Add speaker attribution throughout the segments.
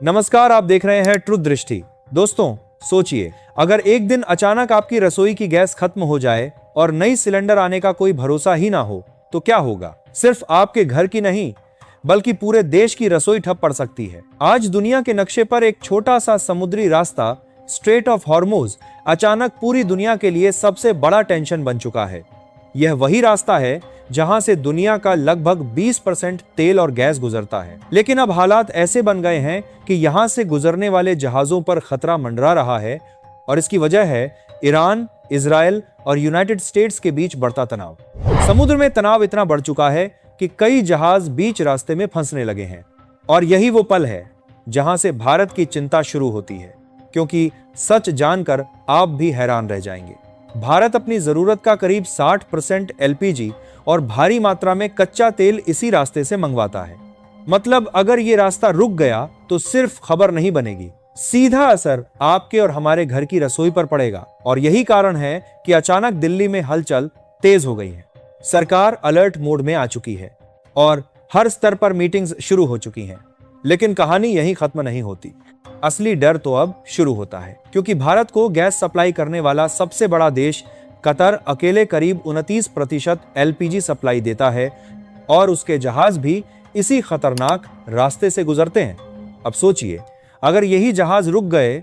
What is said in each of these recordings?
Speaker 1: नमस्कार, आप देख रहे हैं ट्रुथ दृष्टि। दोस्तों, सोचिए, अगर एक दिन अचानक आपकी रसोई की गैस खत्म हो जाए और नई सिलेंडर आने का कोई भरोसा ही ना हो, तो क्या होगा? सिर्फ आपके घर की नहीं, बल्कि पूरे देश की रसोई ठप पड़ सकती है। आज दुनिया के नक्शे पर एक छोटा सा समुद्री रास्ता, स्ट्रेट ऑफ हॉर्मुज, अचानक पूरी दुनिया के लिए सबसे बड़ा टेंशन बन चुका है। यह वही रास्ता है जहां से दुनिया का लगभग 20% तेल और गैस गुजरता है। लेकिन अब हालात ऐसे बन गए हैं कि यहां से गुजरने वाले जहाजों पर खतरा मंडरा रहा है, और इसकी वजह है ईरान, इजराइल और यूनाइटेड स्टेट्स के बीच बढ़ता तनाव। समुद्र में तनाव इतना बढ़ चुका है कि कई जहाज बीच रास्ते में फंसने लगे हैं। और यही वो पल है जहां से भारत की चिंता शुरू होती है, क्योंकि सच जानकर आप भी हैरान रह जाएंगे। भारत अपनी जरूरत का करीब 60% एलपीजी और भारी मात्रा में कच्चा तेल इसी रास्ते से मंगवाता है। मतलब अगर ये रास्ता रुक गया तो सिर्फ खबर नहीं बनेगी, सीधा असर आपके और हमारे घर की रसोई पर पड़ेगा। और यही कारण है कि अचानक दिल्ली में हलचल तेज हो गई है। सरकार अलर्ट मोड में आ चुकी है और हर स्तर पर मीटिंग्स शुरू हो चुकी हैं। लेकिन कहानी यहीं खत्म नहीं होती। असली डर तो अब शुरू होता है, क्योंकि भारत को गैस सप्लाई करने वाला सबसे बड़ा देश कतर अकेले करीब 29% एलपीजी सप्लाई देता है, और उसके जहाज भी इसी खतरनाक रास्ते से गुजरते हैं। अब सोचिए, अगर यही जहाज रुक गए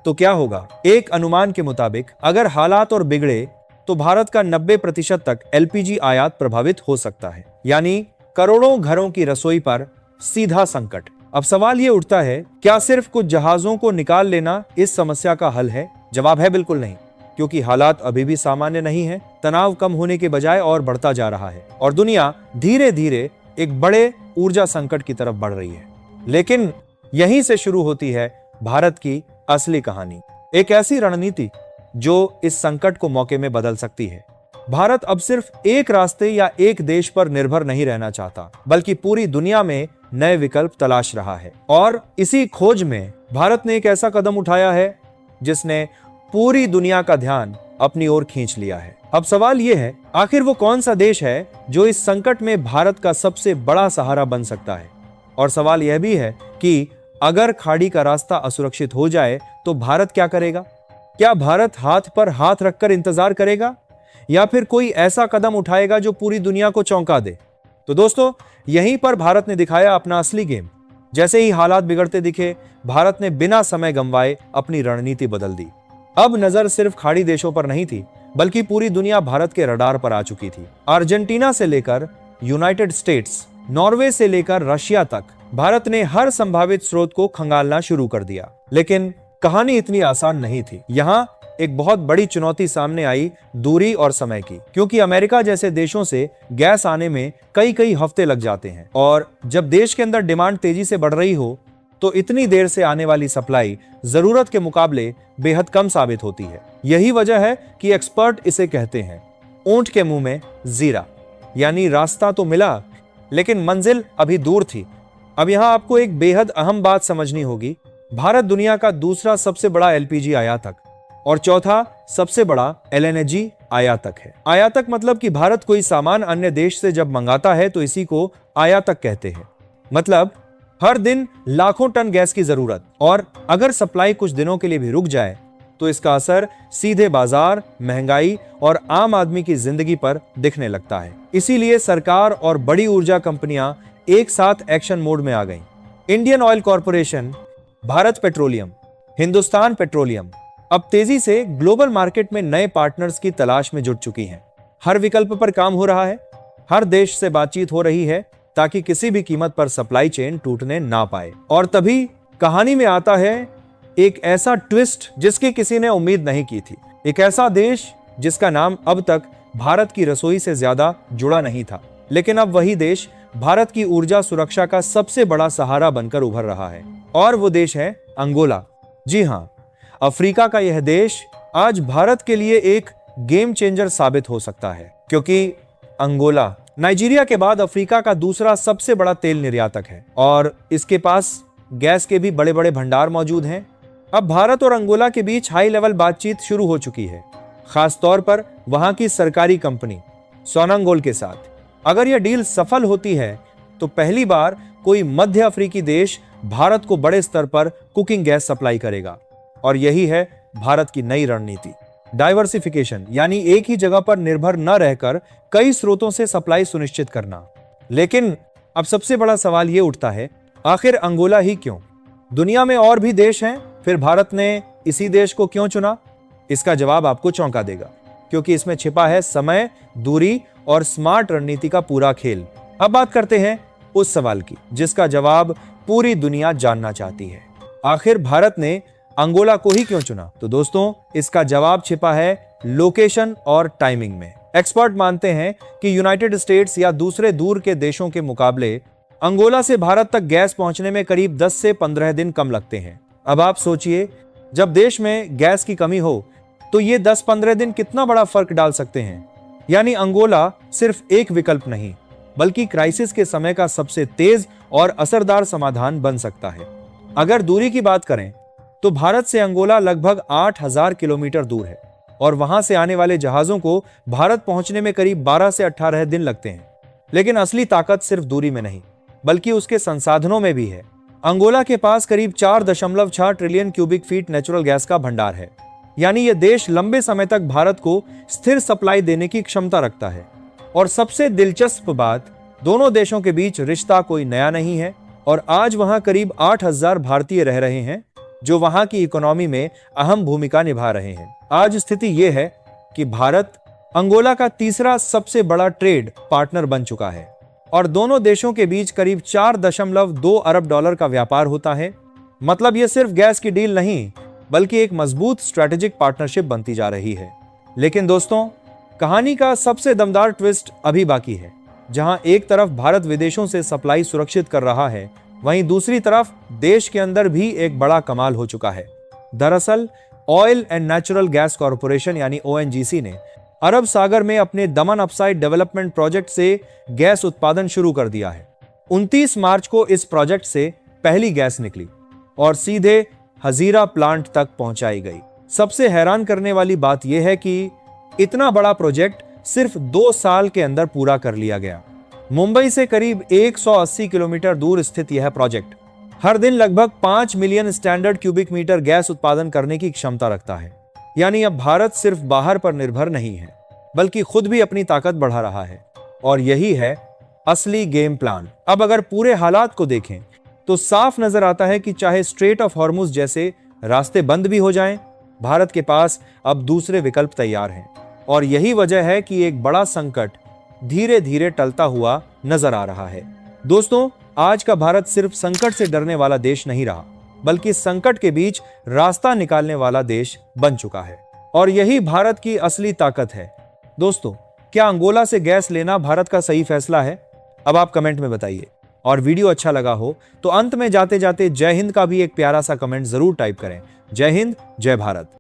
Speaker 1: तो क्या होगा? एक अनुमान के मुताबिक अगर हालात और बिगड़े तो भारत का 90% तक एलपीजी आयात प्रभावित हो सकता है, यानी करोड़ों घरों की रसोई पर सीधा संकट। अब सवाल ये उठता है, क्या सिर्फ कुछ जहाजों को निकाल लेना इस समस्या का हल है? जवाब है बिल्कुल नहीं, क्योंकि हालात अभी भी सामान्य नहीं है। तनाव कम होने के बजाय और बढ़ता जा रहा है, और दुनिया धीरे धीरे एक बड़े ऊर्जा संकट की तरफ बढ़ रही है। लेकिन यहीं से शुरू होती है भारत की असली कहानी, एक ऐसी रणनीति जो इस संकट को मौके में बदल सकती है। भारत अब सिर्फ एक रास्ते या एक देश पर निर्भर नहीं रहना चाहता, बल्कि पूरी दुनिया में नए विकल्प तलाश रहा है। और इसी खोज में भारत ने एक ऐसा कदम उठाया है जिसने पूरी दुनिया का ध्यान अपनी ओर खींच लिया है। अब सवाल यह है, आखिर वो कौन सा देश है जो इस संकट में भारत का सबसे बड़ा सहारा बन सकता है? और सवाल यह भी है कि अगर खाड़ी का रास्ता असुरक्षित हो जाए तो भारत क्या करेगा? क्या भारत हाथ पर हाथ रखकर इंतजार करेगा, या फिर कोई ऐसा कदम उठाएगा जो पूरी दुनिया को चौंका दे? तो दोस्तों, यहीं पर भारत ने दिखाया अपना असली गेम। जैसे ही हालात बिगड़ते दिखे, भारत ने बिना समय गंवाए अपनी रणनीति बदल दी। अब नजर सिर्फ खाड़ी देशों पर नहीं थी, बल्कि पूरी दुनिया भारत के रडार पर आ चुकी थी। अर्जेंटीना से लेकर यूनाइटेड स्टेट्स, नॉर्वे से लेकर रशिया तक भारत ने हर संभावित स्रोत को खंगालना शुरू कर दिया। लेकिन कहानी इतनी आसान नहीं थी। यहाँ एक बहुत बड़ी चुनौती सामने आई, दूरी और समय की, क्योंकि अमेरिका जैसे देशों से गैस आने में कई हफ्ते लग जाते हैं, और जब देश के अंदर डिमांड तेजी से बढ़ रही हो तो इतनी देर से आने वाली सप्लाई जरूरत के मुकाबले बेहद कम साबित होती है। यही वजह है कि एक्सपर्ट इसे कहते हैं ऊंट के मुंह में जीरा, यानी रास्ता तो मिला लेकिन मंजिल अभी दूर थी। अब यहां आपको एक बेहद अहम बात समझनी होगी। भारत दुनिया का दूसरा सबसे बड़ा एलपीजी आयातक और चौथा सबसे बड़ा एलएनजी आयातक है। आयातक मतलब कि भारत कोई सामान अन्य देश से जब मंगाता है तो इसी को आयातक कहते हैं। मतलब हर दिन लाखों टन गैस की जरूरत, और अगर सप्लाई कुछ दिनों के लिए भी रुक जाए तो इसका असर सीधे बाजार, महंगाई और आम आदमी की जिंदगी पर दिखने लगता है। इसीलिए सरकार और बड़ी ऊर्जा कंपनियां एक साथ एक्शन मोड में आ गईं। Indian oil corporation, Bharat petroleum, Hindustan petroleum अब तेजी से ग्लोबल मार्केट में नए पार्टनर्स की तलाश में जुट चुकी हैं। हर विकल्प पर काम हो रहा है, हर देश से बातचीत हो रही है, ताकि किसी भी कीमत पर सप्लाई चेन टूटने ना पाए। और तभी कहानी में आता है एक ऐसा ट्विस्ट जिसकी किसी ने उम्मीद नहीं की थी। एक ऐसा देश जिसका नाम अब तक भारत की रसोई से ज्यादा जुड़ा नहीं था, लेकिन अब वही देश भारत की ऊर्जा सुरक्षा का सबसे बड़ा सहारा बनकर उभर रहा है। और वो देश है अंगोला। जी हाँ, अफ्रीका का यह देश आज भारत के लिए एक गेम चेंजर साबित हो सकता है, क्योंकि अंगोला नाइजीरिया के बाद अफ्रीका का दूसरा सबसे बड़ा तेल निर्यातक है, और इसके पास गैस के भी बड़े बड़े भंडार मौजूद हैं। अब भारत और अंगोला के बीच हाई लेवल बातचीत शुरू हो चुकी है, खास तौर पर वहां की सरकारी कंपनी सोनांगोल के साथ। अगर यह डील सफल होती है तो पहली बार कोई मध्य अफ्रीकी देश भारत को बड़े स्तर पर कुकिंग गैस सप्लाई करेगा। और यही है भारत की नई रणनीति, डाइवर्सिफिकेशन, यानी एक ही जगह पर निर्भर न रहकर कई स्रोतों से सप्लाई सुनिश्चित करना। लेकिन अब सबसे बड़ा सवाल यह उठता है, आखिर अंगोला ही क्यों? दुनिया में और भी देश हैं, फिर भारत ने इसी देश को क्यों चुना? इसका जवाब आपको चौंका देगा, क्योंकि इसमें छिपा है समय, दूरी और स्मार्ट रणनीति का पूरा खेल। अब बात करते हैं उस सवाल की जिसका जवाब पूरी दुनिया जानना चाहती है। आखिर भारत ने अंगोला को ही क्यों चुना? तो दोस्तों, इसका जवाब छिपा है लोकेशन और टाइमिंग में। एक्सपर्ट मानते हैं कि यूनाइटेड स्टेट्स या दूसरे दूर के देशों के मुकाबले अंगोला से भारत तक गैस पहुंचने में करीब 10 से 15 दिन कम लगते हैं। अब आप सोचिए, जब देश में गैस की कमी हो तो ये 10-15 दिन कितना बड़ा फर्क डाल सकते हैं। यानी अंगोला सिर्फ एक विकल्प नहीं, बल्कि क्राइसिस के समय का सबसे तेज और असरदार समाधान बन सकता है। अगर दूरी की बात करें तो भारत से अंगोला लगभग 8000 किलोमीटर दूर है और वहां से आने वाले जहाजों को भारत पहुंचने में करीब 12 से 18 दिन लगते हैं। लेकिन असली ताकत सिर्फ दूरी में नहीं, बल्कि उसके संसाधनों में भी है। अंगोला के पास करीब 4.6 trillion cubic feet natural gas का भंडार है। यानी यह देश लंबे समय तक भारत को स्थिर सप्लाई देने की क्षमता रखता है। और सबसे दिलचस्प बात, दोनों देशों के बीच रिश्ता कोई नया नहीं है और आज वहां करीब 8000 भारतीय रह रहे हैं, जो वहां की इकोनॉमी में अहम भूमिका निभा रहे हैं। आज स्थिति यह है कि भारत अंगोला का तीसरा सबसे बड़ा ट्रेड पार्टनर बन चुका है और दोनों देशों के बीच करीब 4.2 अरब डॉलर का व्यापार होता है। मतलब यह सिर्फ गैस की डील नहीं, बल्कि एक मजबूत स्ट्रैटेजिक पार्टनरशिप बनती जा रही है। लेकिन दोस्तों, कहानी का सबसे दमदार ट्विस्ट अभी बाकी है। जहां एक तरफ भारत विदेशों से सप्लाई सुरक्षित कर रहा है, वहीं दूसरी तरफ देश के अंदर भी एक बड़ा कमाल हो चुका है। दरअसल oil and natural gas corporation यानी ONGC ने अरब सागर में अपने दमन अपसाइड डेवलपमेंट प्रोजेक्ट से गैस उत्पादन शुरू कर दिया है। 29 मार्च को इस प्रोजेक्ट से पहली गैस निकली और सीधे हजीरा प्लांट तक पहुंचाई गई। सबसे हैरान करने वाली बात यह है कि इतना बड़ा प्रोजेक्ट सिर्फ 2 साल के अंदर पूरा कर लिया गया। मुंबई से करीब 180 किलोमीटर दूर स्थित यह प्रोजेक्ट हर दिन लगभग 5 million standard cubic metre gas उत्पादन करने की क्षमता रखता है। यानी अब भारत सिर्फ बाहर पर निर्भर नहीं है, बल्कि खुद भी अपनी ताकत बढ़ा रहा है। और यही है असली गेम प्लान। अब अगर पूरे हालात को देखें तो साफ नजर आता है कि चाहे स्ट्रेट ऑफ हॉर्मुज जैसे रास्ते बंद भी हो जाएं, भारत के पास अब दूसरे विकल्प तैयार हैं। और यही वजह है कि एक बड़ा संकट धीरे धीरे टलता हुआ नजर आ रहा है। दोस्तों, आज का भारत सिर्फ संकट से डरने वाला देश नहीं रहा, बल्कि संकट के बीच रास्ता निकालने वाला देश बन चुका है। और यही भारत की असली ताकत है। दोस्तों, क्या अंगोला से गैस लेना भारत का सही फैसला है? अब आप कमेंट में बताइए। और वीडियो अच्छा लगा हो तो अंत में जाते जाते जय हिंद का भी एक प्यारा सा कमेंट जरूर टाइप करें। जय हिंद, जय भारत।